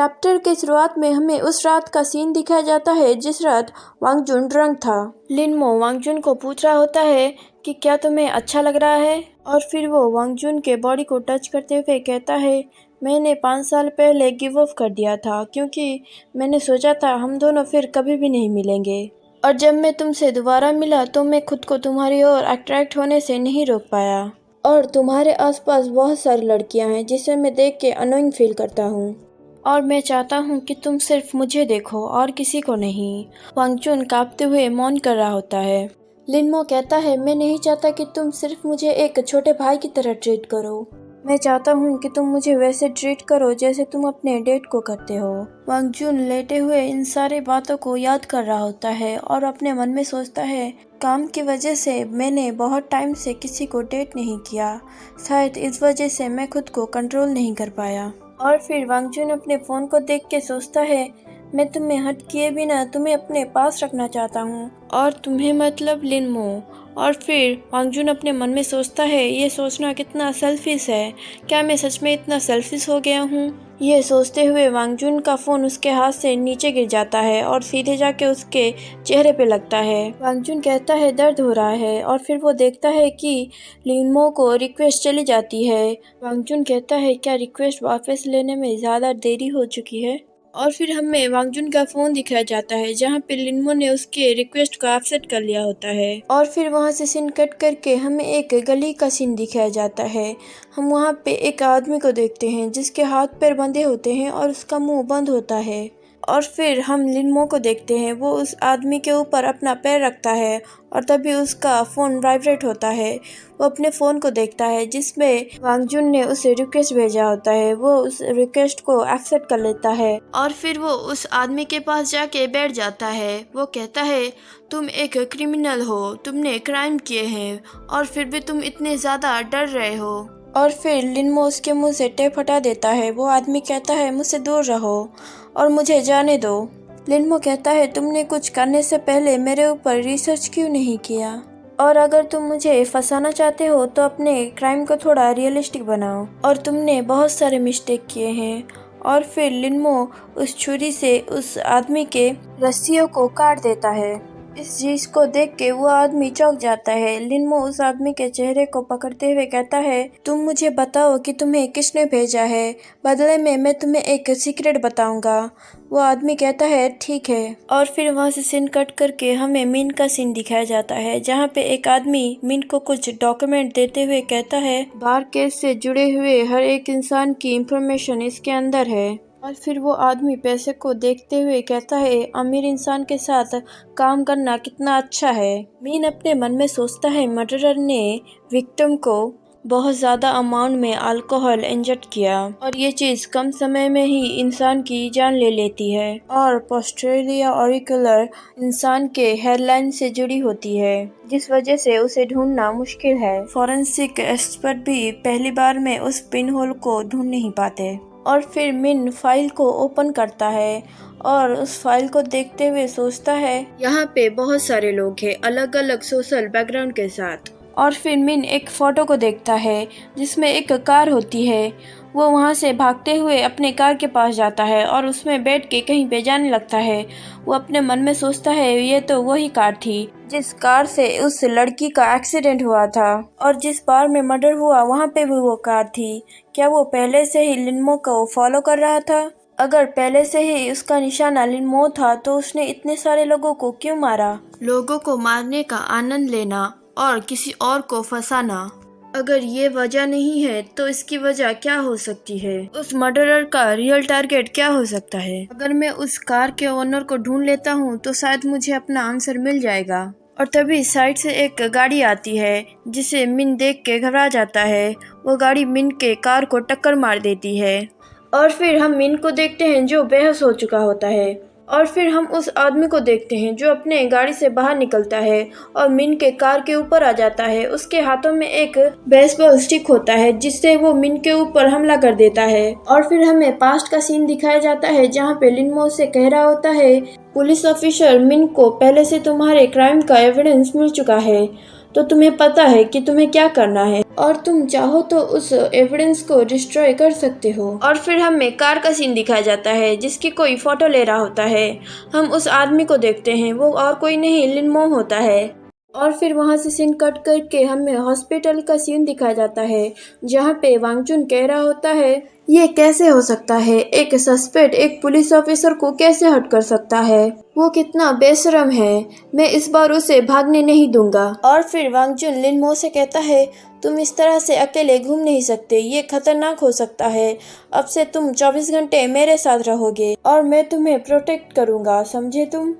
Chapter के शुरुआत में हमें उस रात का सीन दिखाया जाता है जिस रात वांग जुन ड्रंक था। लिनमो वांग जुन को पूछ रहा होता है कि क्या तुम्हें अच्छा लग रहा है, और फिर वो वांग जुन के बॉडी को टच करते हुए कहता है, मैंने 5 साल पहले गिव अप कर दिया था क्योंकि मैंने सोचा था हम दोनों फिर कभी भी नहीं मिलेंगे, और जब मैं तुमसे दोबारा मिला तो मैं खुद को तुम्हारी ओर अट्रैक्ट होने से नहीं रोक पाया, और तुम्हारे आसपास बहुत सारी लड़कियां हैं जिसे मैं देख के अनोइंग फील करता हूँ, और मैं चाहता हूँ कि तुम सिर्फ मुझे देखो और किसी को नहीं। वांग जुन कांपते हुए मौन कर रहा होता है। लिनमो कहता है, मैं नहीं चाहता कि तुम सिर्फ मुझे एक छोटे भाई की तरह ट्रीट करो, मैं चाहता हूँ कि तुम मुझे वैसे ट्रीट करो जैसे तुम अपने डेट को करते हो। वांग जुन लेटे हुए इन सारी बातों को याद कर रहा होता है और अपने मन में सोचता है, काम की वजह से मैंने बहुत टाइम से किसी को डेट नहीं किया, शायद इस वजह से मैं खुद को कंट्रोल नहीं कर पाया। और फिर वांग जुन अपने फ़ोन को देख के सोचता है, मैं तुम्हें हट किए बिना तुम्हें अपने पास रखना चाहता हूँ, और तुम्हें मतलब लिनमो। और फिर वांग जुन अपने मन में सोचता है, ये सोचना कितना सेल्फिश है, क्या मैं सच में इतना सेल्फिश हो गया हूँ। ये सोचते हुए वांग जुन का फ़ोन उसके हाथ से नीचे गिर जाता है और सीधे जाके उसके चेहरे पे लगता है। वांग जुन कहता है दर्द हो रहा है, और फिर वो देखता है कि लिनमो को रिक्वेस्ट चली जाती है। वांग जुन कहता है, क्या रिक्वेस्ट वापस लेने में ज़्यादा देरी हो चुकी है। और फिर हमें वांग जुन का फ़ोन दिखाया जाता है जहाँ पे लिनमो ने उसके रिक्वेस्ट को एक्सेप्ट कर लिया होता है। और फिर वहाँ से सीन कट करके हमें एक गली का सीन दिखाया जाता है। हम वहाँ पे एक आदमी को देखते हैं जिसके हाथ पैर बंधे होते हैं और उसका मुंह बंद होता है। और फिर हम लिनमो को देखते हैं, वो उस आदमी के ऊपर अपना पैर रखता है और तभी उसका फ़ोन वाइब्रेट होता है। वो अपने फ़ोन को देखता है जिसमें वांग जुन ने उसे रिक्वेस्ट भेजा होता है। वो उस रिक्वेस्ट को एक्सेप्ट कर लेता है और फिर वो उस आदमी के पास जाके बैठ जाता है। वो कहता है, तुम एक क्रिमिनल हो, तुमने क्राइम किए हैं और फिर भी तुम इतने ज़्यादा डर रहे हो। और फिर लिनमो उसके मुंह से टेप हटा देता है। वो आदमी कहता है, मुझसे दूर रहो और मुझे जाने दो। लिनमो कहता है, तुमने कुछ करने से पहले मेरे ऊपर रिसर्च क्यों नहीं किया, और अगर तुम मुझे फंसाना चाहते हो तो अपने क्राइम को थोड़ा रियलिस्टिक बनाओ, और तुमने बहुत सारे मिस्टेक किए हैं। और फिर लिनमो उस छुरी से उस आदमी के रस्सियों को काट देता है। इस चीज को देख के वो आदमी चौंक जाता है। लिनमो उस आदमी के चेहरे को पकड़ते हुए कहता है, तुम मुझे बताओ कि तुम्हें किसने भेजा है, बदले में मैं तुम्हें एक सीक्रेट बताऊंगा। वो आदमी कहता है, ठीक है। और फिर वहाँ से सीन कट करके हमें मिन का सीन दिखाया जाता है जहाँ पे एक आदमी मिन को कुछ डॉक्यूमेंट देते हुए कहता है, बार केस से जुड़े हुए हर एक इंसान की इंफॉर्मेशन इसके अंदर है। और फिर वो आदमी पैसे को देखते हुए कहता है, अमीर इंसान के साथ काम करना कितना अच्छा है। मीन अपने मन में सोचता है, मर्डरर ने विक्टिम को बहुत ज़्यादा अमाउंट में अल्कोहल इंजेक्ट किया और ये चीज़ कम समय में ही इंसान की जान ले लेती है, और पोस्टेरियर ऑरिकुलर इंसान के हेयरलाइन से जुड़ी होती है जिस वजह से उसे ढूंढना मुश्किल है। फॉरेंसिक एक्सपर्ट भी पहली बार में उस पिन होल को ढूंढ नहीं पाते। और फिर मिन फाइल को ओपन करता है और उस फाइल को देखते हुए सोचता है, यहाँ पे बहुत सारे लोग हैं अलग अलग सोशल बैकग्राउंड के साथ। और फिर मिन एक फ़ोटो को देखता है जिसमें एक कार होती है। वो वहाँ से भागते हुए अपने कार के पास जाता है और उसमें बैठ के कहीं पे जाने लगता है। वो अपने मन में सोचता है, ये तो वही कार थी जिस कार से उस लड़की का एक्सीडेंट हुआ था, और जिस बार में मर्डर हुआ वहाँ पे भी वो कार थी। क्या वो पहले से ही लिनमो को फॉलो कर रहा था? अगर पहले से ही उसका निशाना लिनमो था तो उसने इतने सारे लोगों को क्यों मारा? लोगों को मारने का आनंद लेना और किसी और को फंसाना, अगर ये वजह नहीं है तो इसकी वजह क्या हो सकती है? उस मर्डरर का रियल टारगेट क्या हो सकता है? अगर मैं उस कार के ओनर को ढूंढ लेता हूँ तो शायद मुझे अपना आंसर मिल जाएगा। और तभी साइड से एक गाड़ी आती है जिसे मिन देख के घबरा जाता है। वो गाड़ी मिन के कार को टक्कर मार देती है और फिर हम मिन को देखते हैं जो बेहोश हो चुका होता है। और फिर हम उस आदमी को देखते हैं जो अपने गाड़ी से बाहर निकलता है और मिन के कार के ऊपर आ जाता है। उसके हाथों में एक बेसबॉल स्टिक होता है जिससे वो मिन के ऊपर हमला कर देता है। और फिर हमें पास्ट का सीन दिखाया जाता है जहाँ पे लिनमो से कह रहा होता है, पुलिस ऑफिसर मिन को पहले से तुम्हारे क्राइम का एविडेंस मिल चुका है, तो तुम्हें पता है कि तुम्हें क्या करना है और तुम चाहो तो उस एविडेंस को डिस्ट्रॉय कर सकते हो। और फिर हमें कार का सीन दिखाया जाता है जिसकी कोई फोटो ले रहा होता है। हम उस आदमी को देखते हैं, वो और कोई नहीं लिनमो होता है। और फिर वहां से सीन कट करके हमें हॉस्पिटल का सीन दिखाया जाता है जहाँ पे वांगचुन कह रहा होता है ये कैसे हो सकता है, एक सस्पेक्ट एक पुलिस ऑफिसर को कैसे हर्ट कर सकता है, वो कितना बेशरम है, मैं इस बार उसे भागने नहीं दूंगा। और फिर वांगचुन लिनमो से कहता है तुम इस तरह से अकेले घूम नहीं सकते, ये खतरनाक हो सकता है। अब से तुम 24 घंटे मेरे साथ रहोगे और मैं तुम्हें प्रोटेक्ट करूंगा, समझे तुम।